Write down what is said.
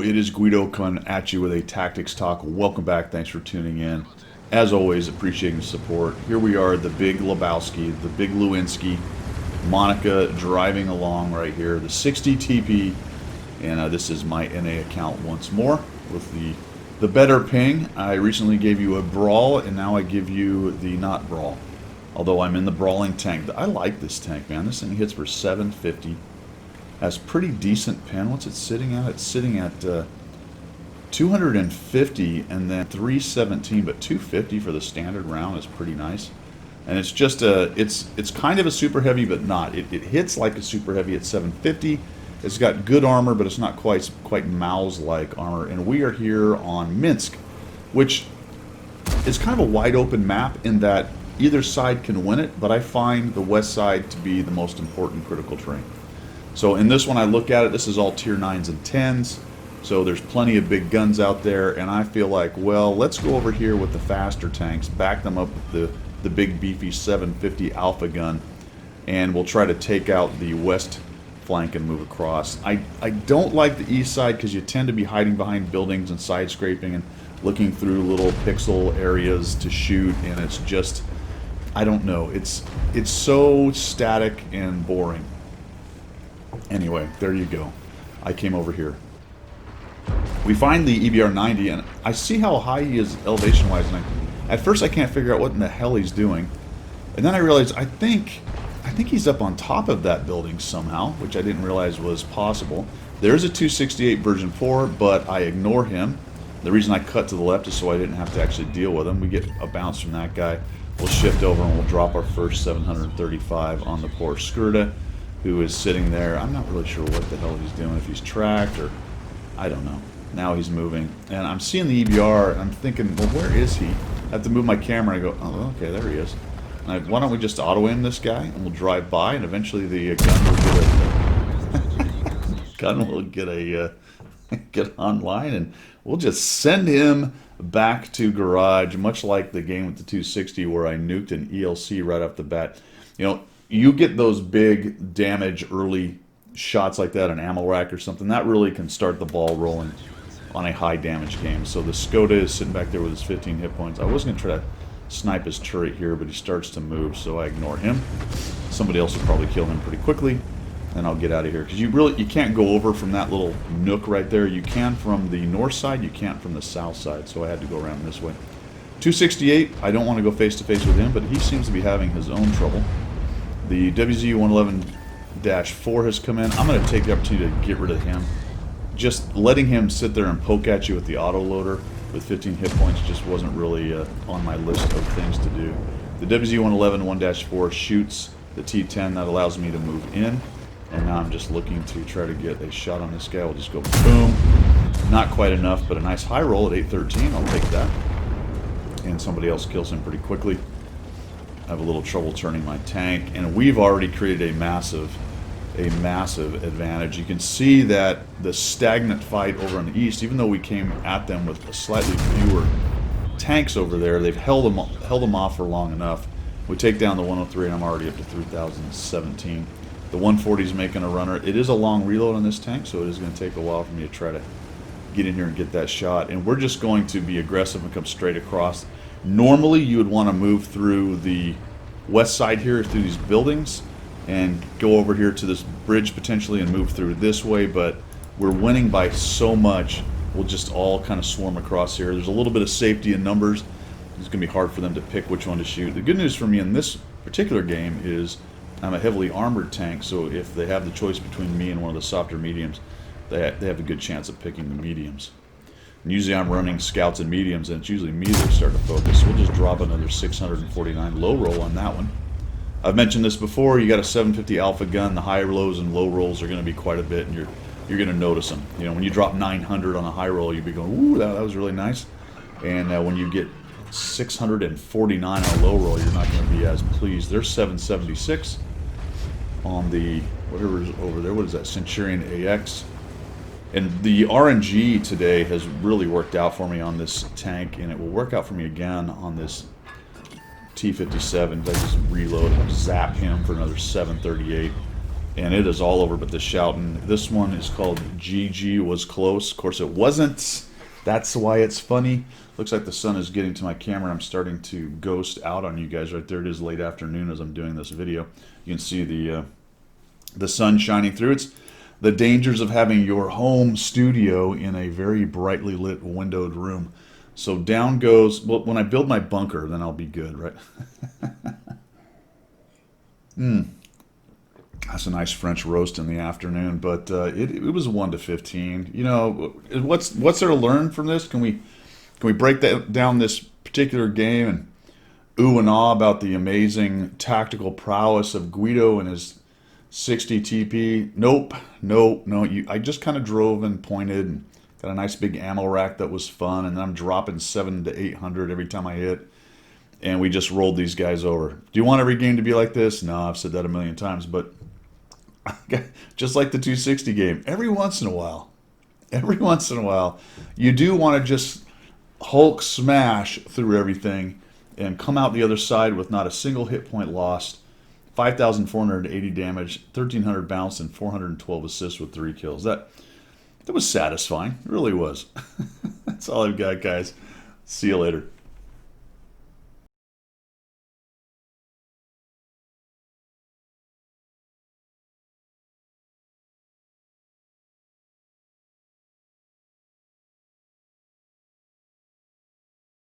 it is Guido coming at you with a Tactics Talk. Welcome back. Thanks for tuning in. As always, appreciating the support. Here we are, the big Lebowski, the big Lewinsky, Monica driving along right here, the 60 TP, and this is my NA account once more with the better ping. I recently gave you a brawl, and now I give you the not brawl. Although I'm in the brawling tank. I like this tank, man. This thing hits for 750. Has pretty decent pin. What's it sitting at? It's sitting at 250 and then 317, but 250 for the standard round is pretty nice. And it's just it's kind of a super heavy, but not. It hits like a super heavy at 750. It's got good armor, but it's not quite Maus-like armor. And we are here on Minsk, which is kind of a wide open map in that either side can win it, but I find the west side to be the most important critical terrain. So in this one, I look at it, this is all tier 9s and 10s, so there's plenty of big guns out there, and I feel like, well, let's go over here with the faster tanks, back them up with the big beefy 750 Alpha gun, and we'll try to take out the west flank and move across. I don't like the east side because you tend to be hiding behind buildings and side scraping and looking through little pixel areas to shoot, and it's just, I don't know, it's so static and boring. Anyway, there you go. I came over here. We find the EBR 90, and I see how high he is elevation-wise, and at first I can't figure out what in the hell he's doing. And then I realized I think he's up on top of that building somehow, which I didn't realize was possible. There's a 268 version 4, but I ignore him. The reason I cut to the left is so I didn't have to actually deal with him. We get a bounce from that guy. We'll shift over and we'll drop our first 735 on the poor Skurda, who is sitting there. I'm not really sure what the hell he's doing, if he's tracked or I don't know. Now he's moving, and I'm seeing the EBR, and I'm thinking, well, where is he? I have to move my camera, and I go, oh, okay, there he is. And why don't we just auto-aim this guy, and we'll drive by, and eventually the gun will get online, and we'll just send him back to garage, much like the game with the 260 where I nuked an ELC right off the bat. You know, you get those big damage early shots like that, an ammo rack or something, that really can start the ball rolling on a high damage game. So the Skoda is sitting back there with his 15 hit points. I was going to try to snipe his turret here, but he starts to move, so I ignore him. Somebody else will probably kill him pretty quickly, and I'll get out of here. Because you can't go over from that little nook right there. You can from the north side, you can't from the south side, so I had to go around this way. 268, I don't want to go face-to-face with him, but he seems to be having his own trouble. The WZ-111-4 has come in. I'm going to take the opportunity to get rid of him. Just letting him sit there and poke at you with the autoloader with 15 hit points just wasn't really on my list of things to do. The WZ-111-1-4 shoots the T-10. That allows me to move in. And now I'm just looking to try to get a shot on this guy. We'll just go boom. Not quite enough, but a nice high roll at 813. I'll take that. And somebody else kills him pretty quickly. I have a little trouble turning my tank, and we've already created a massive advantage. You can see that the stagnant fight over on the east, even though we came at them with slightly fewer tanks over there, they've held them off for long enough. We take down the 103, and I'm already up to 3017. The 140 is making a runner. It is a long reload on this tank, so it is going to take a while for me to try to get in here and get that shot. And we're just going to be aggressive and come straight across. Normally, you would want to move through the west side here, through these buildings, and go over here to this bridge potentially and move through this way, but we're winning by so much, we'll just all kind of swarm across here. There's a little bit of safety in numbers. It's going to be hard for them to pick which one to shoot. The good news for me in this particular game is I'm a heavily armored tank, so if they have the choice between me and one of the softer mediums, they have a good chance of picking the mediums. And usually I'm running scouts and mediums, and it's usually me that start to focus. So we'll just drop another 649 low roll on that one. I've mentioned this before, you got a 750 Alpha gun, the high lows and low rolls are going to be quite a bit, and you're going to notice them. You know, when you drop 900 on a high roll, you'll be going, ooh, that was really nice. And when you get 649 on a low roll, you're not going to be as pleased. There's 776 on the, whatever's over there, what is that, Centurion AX. And the RNG today has really worked out for me on this tank, and it will work out for me again on this T-57. I just reload and zap him for another 738. and it is all over but the shouting. This one is called GG Was Close. Of course, it wasn't. That's why it's funny. Looks like the sun is getting to my camera. I'm starting to ghost out on you guys. Right there it is, late afternoon as I'm doing this video. You can see the sun shining through. It's the dangers of having your home studio in a very brightly lit windowed room. So down goes, well, when I build my bunker, then I'll be good, right? That's a nice French roast in the afternoon, but it was 1 to 15. You know, what's there to learn from this? Can we break that down, this particular game, and ooh and ah about the amazing tactical prowess of Guido and his 60 TP? Nope, no. I just kind of drove and pointed and got a nice big ammo rack that was fun, and I'm dropping 700 to 800 every time I hit, and we just rolled these guys over. Do you want every game to be like this? No, I've said that a million times, but just like the 260 game, every once in a while, you do want to just Hulk smash through everything and come out the other side with not a single hit point lost, 5,480 damage, 1,300 bounce, and 412 assists with 3 kills. That was satisfying. It really was. That's all I've got, guys. See you later.